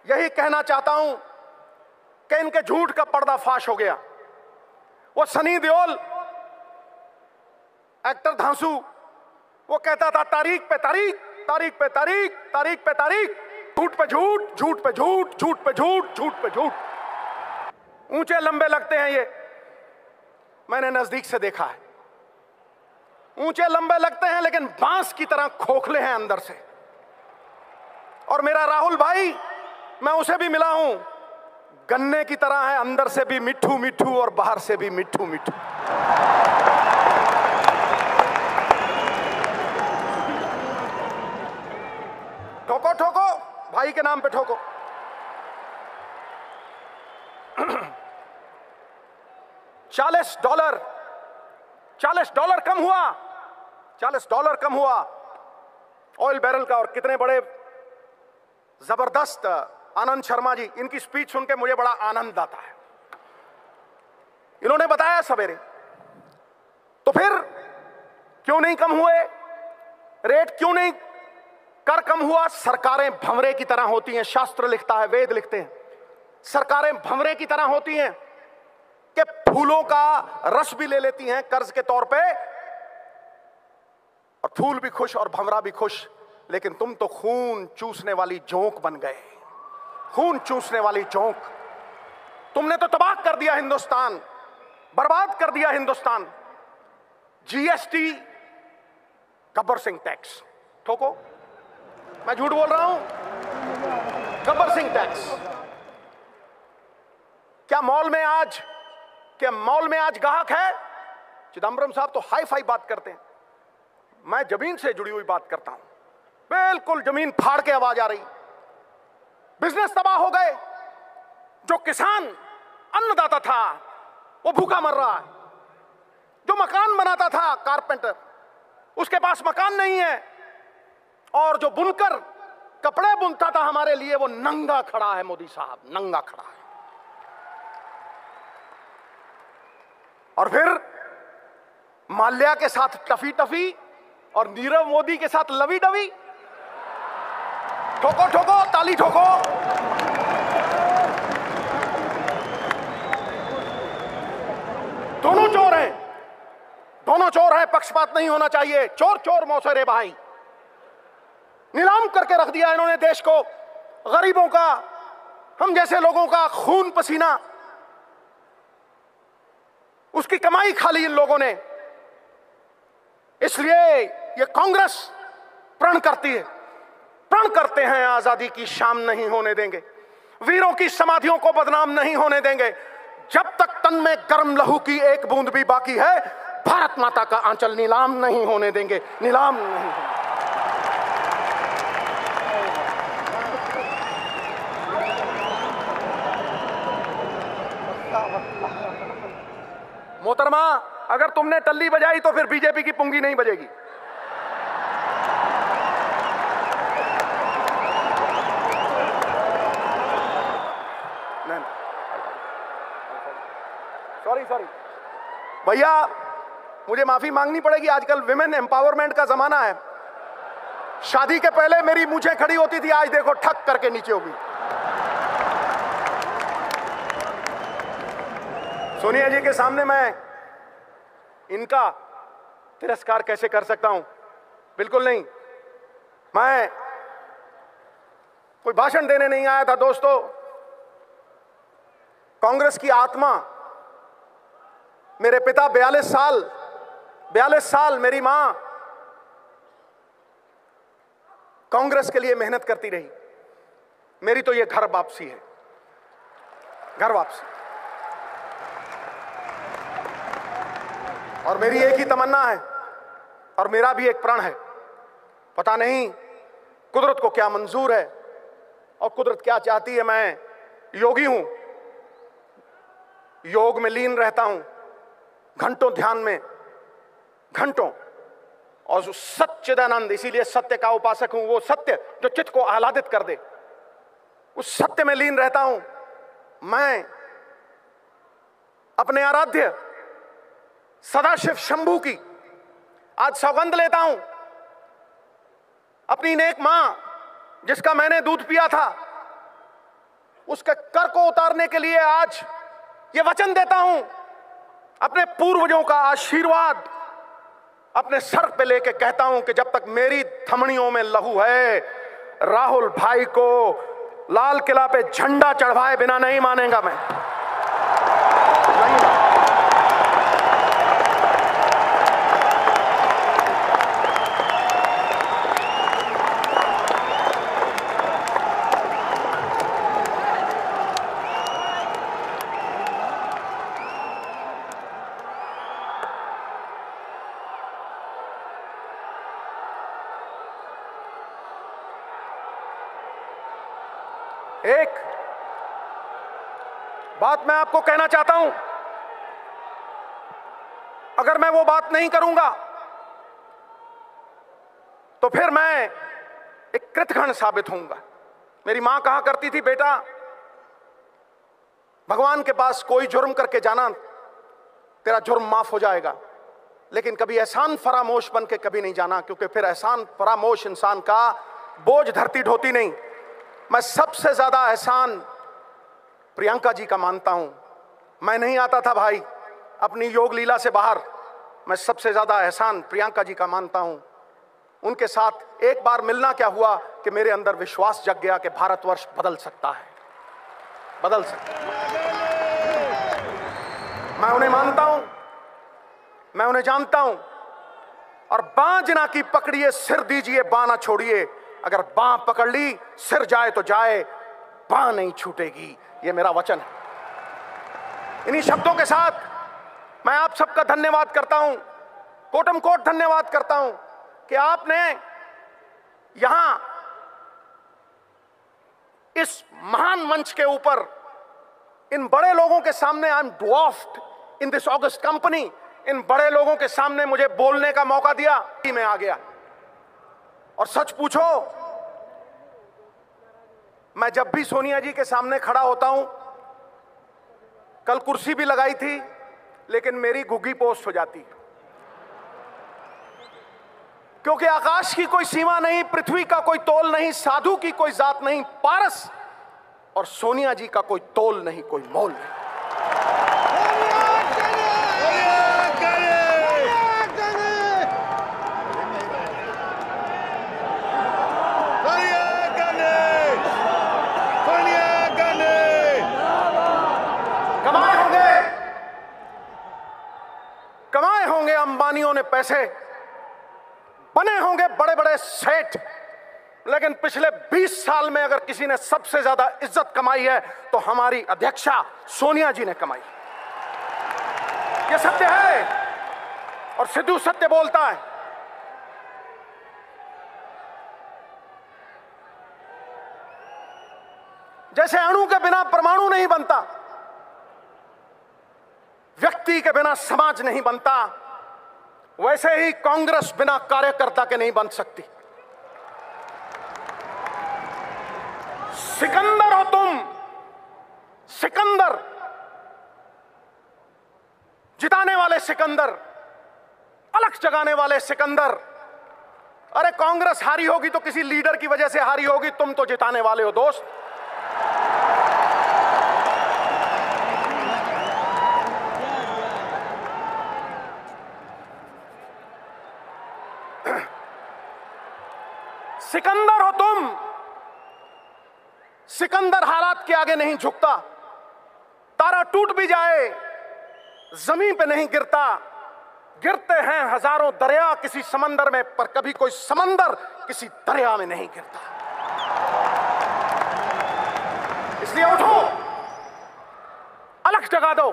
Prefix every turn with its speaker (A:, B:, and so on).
A: यही कहना चाहता हूं कि इनके झूठ का पर्दाफाश हो गया। वो सनी देओल, एक्टर धांसू, वो कहता था तारीख पे तारीख, तारीख पे तारीख, तारीख पे तारीख, झूठ पे झूठ, झूठ पे झूठ, झूठ पे झूठ, झूठ पे झूठ। ऊंचे लंबे लगते हैं ये, मैंने नजदीक से देखा है। ऊंचे लंबे लगते हैं लेकिन बांस की तरह खोखले हैं अंदर से। और मेरा राहुल भाई, मैं उसे भी मिला हूं, गन्ने की तरह है, अंदर से भी मिठू मिठू और बाहर से भी मिठू मिठू। ठोको ठोको, भाई के नाम पे ठोको। $40 $40 कम हुआ, $40 कम हुआ ऑयल बैरल का। और कितने बड़े जबरदस्त आनंद शर्मा जी, इनकी स्पीच सुन के मुझे बड़ा आनंद आता है। इन्होंने बताया सवेरे, तो फिर क्यों नहीं कम हुए रेट, क्यों नहीं कर कम हुआ? सरकारें भंवरे की तरह होती हैं, शास्त्र लिखता है, वेद लिखते हैं, सरकारें भंवरे की तरह होती हैं कि फूलों का रस भी ले लेती हैं कर्ज के तौर पे, और फूल भी खुश और भंवरा भी खुश। लेकिन तुम तो खून चूसने वाली जोंक बन गए, खून चूसने वाली जोंक। तुमने तो तबाह कर दिया हिंदुस्तान, बर्बाद कर दिया हिंदुस्तान। जीएसटी, गब्बर सिंह टैक्स, ठोको, मैं झूठ बोल रहा हूं? गब्बर सिंह टैक्स। क्या मॉल में आज ग्राहक है? चिदंबरम साहब तो हाई फाई बात करते हैं, मैं जमीन से जुड़ी हुई बात करता हूं, बिल्कुल जमीन फाड़ के आवाज आ रही। बिजनेस तबाह हो गए। जो किसान अन्नदाता था वो भूखा मर रहा है। जो मकान बनाता था कारपेंटर, उसके पास मकान नहीं है। और जो बुनकर कपड़े बुनता था हमारे लिए, वो नंगा खड़ा है। मोदी साहब नंगा खड़ा है। और फिर माल्या के साथ टफी टफी और नीरव मोदी के साथ लवी डवी। ठोको ठोको, ताली ठोको। दोनों चोर हैं, दोनों चोर हैं, पक्षपात नहीं होना चाहिए। चोर चोर मौसेरे भाई। नीलाम करके रख दिया इन्होंने देश को, गरीबों का, हम जैसे लोगों का खून पसीना, उसकी कमाई खा ली इन लोगों ने। इसलिए ये कांग्रेस प्रण करती है, प्रण करते हैं, आजादी की शाम नहीं होने देंगे, वीरों की समाधियों को बदनाम नहीं होने देंगे। जब तक तन में गर्म लहू की एक बूंद भी बाकी है, भारत माता का आंचल नीलाम नहीं होने देंगे, नीलाम नहीं होने। मोहतरमा, अगर तुमने टल्ली बजाई तो फिर बीजेपी की पुंगी नहीं बजेगी। सॉरी भैया, मुझे माफी मांगनी पड़ेगी। आजकल विमेन एम्पावरमेंट का जमाना है। शादी के पहले मेरी मूंछें खड़ी होती थी, आज देखो ठक करके नीचे होगी। सोनिया जी के सामने मैं इनका तिरस्कार कैसे कर सकता हूं? बिल्कुल नहीं। मैं कोई भाषण देने नहीं आया था दोस्तों। कांग्रेस की आत्मा, मेरे पिता 42 साल, मेरी मां कांग्रेस के लिए मेहनत करती रही। मेरी तो ये घर वापसी है, घर वापसी। और मेरी एक ही तमन्ना है और मेरा भी एक प्रण है। पता नहीं कुदरत को क्या मंजूर है और कुदरत क्या चाहती है। मैं योगी हूं, योग में लीन रहता हूं, घंटों ध्यान में, घंटों। और जो सच्चिदानंद, इसीलिए सत्य का उपासक हूं, वो सत्य जो चित्त को आह्लादित कर दे, उस सत्य में लीन रहता हूं। मैं अपने आराध्य सदाशिव शंभू की आज सौगंध लेता हूं। अपनी नेक मां जिसका मैंने दूध पिया था, उसके कर को उतारने के लिए आज ये वचन देता हूं, अपने पूर्वजों का आशीर्वाद अपने सर पे लेके कहता हूं कि जब तक मेरी धमनियों में लहू है, राहुल भाई को लाल किला पे झंडा चढ़वाए बिना नहीं मानेगा मैं। नहीं। एक बात मैं आपको कहना चाहता हूं, अगर मैं वो बात नहीं करूंगा तो फिर मैं एक कृतघ्न साबित होऊंगा। मेरी मां कहा करती थी, बेटा भगवान के पास कोई जुर्म करके जाना, तेरा जुर्म माफ हो जाएगा, लेकिन कभी एहसान फरामोश बन के कभी नहीं जाना, क्योंकि फिर एहसान फरामोश इंसान का बोझ धरती ढोती नहीं। मैं सबसे ज्यादा एहसान प्रियंका जी का मानता हूं। मैं नहीं आता था भाई अपनी योग लीला से बाहर, मैं सबसे ज्यादा एहसान प्रियंका जी का मानता हूं। उनके साथ एक बार मिलना क्या हुआ कि मेरे अंदर विश्वास जग गया कि भारतवर्ष बदल सकता है, बदल सकता है। मैं उन्हें मानता हूं, मैं उन्हें जानता हूं। और बां जना की पकड़िए, सिर दीजिए, बां ना छोड़िए। अगर बां पकड़ ली, सिर जाए तो जाए, बां नहीं छूटेगी, यह मेरा वचन है। इन्हीं शब्दों के साथ मैं आप सबका धन्यवाद करता हूं, कोटम कोट धन्यवाद करता हूं कि आपने यहां इस महान मंच के ऊपर इन बड़े लोगों के सामने, I am dwarfed in this august company, इन बड़े लोगों के सामने मुझे बोलने का मौका दिया। मैं आ गया। और सच पूछो, मैं जब भी सोनिया जी के सामने खड़ा होता हूं, कल कुर्सी भी लगाई थी लेकिन मेरी घुग्गी पोस्ट हो जाती, क्योंकि आकाश की कोई सीमा नहीं, पृथ्वी का कोई तोल नहीं, साधु की कोई जात नहीं, पारस और सोनिया जी का कोई तोल नहीं, कोई मोल नहीं। कमाए होंगे अंबानियों ने पैसे, बने होंगे बड़े बड़े सेठ, लेकिन पिछले 20 साल में अगर किसी ने सबसे ज्यादा इज्जत कमाई है तो हमारी अध्यक्षा सोनिया जी ने कमाई। यह सत्य है और सिद्धू सत्य बोलता है। जैसे अणु के बिना परमाणु नहीं बनता, व्यक्ति के बिना समाज नहीं बनता, वैसे ही कांग्रेस बिना कार्यकर्ता के नहीं बन सकती। सिकंदर हो तुम, सिकंदर, जिताने वाले सिकंदर, अलग जगाने वाले सिकंदर। अरे कांग्रेस हारी होगी तो किसी लीडर की वजह से हारी होगी, तुम तो जिताने वाले हो दोस्त। सिकंदर हो तुम, सिकंदर हालात के आगे नहीं झुकता, तारा टूट भी जाए जमीन पे नहीं गिरता, गिरते हैं हजारों दरिया किसी समंदर में, पर कभी कोई समंदर किसी दरिया में नहीं गिरता। इसलिए उठो, अलग जगा दो।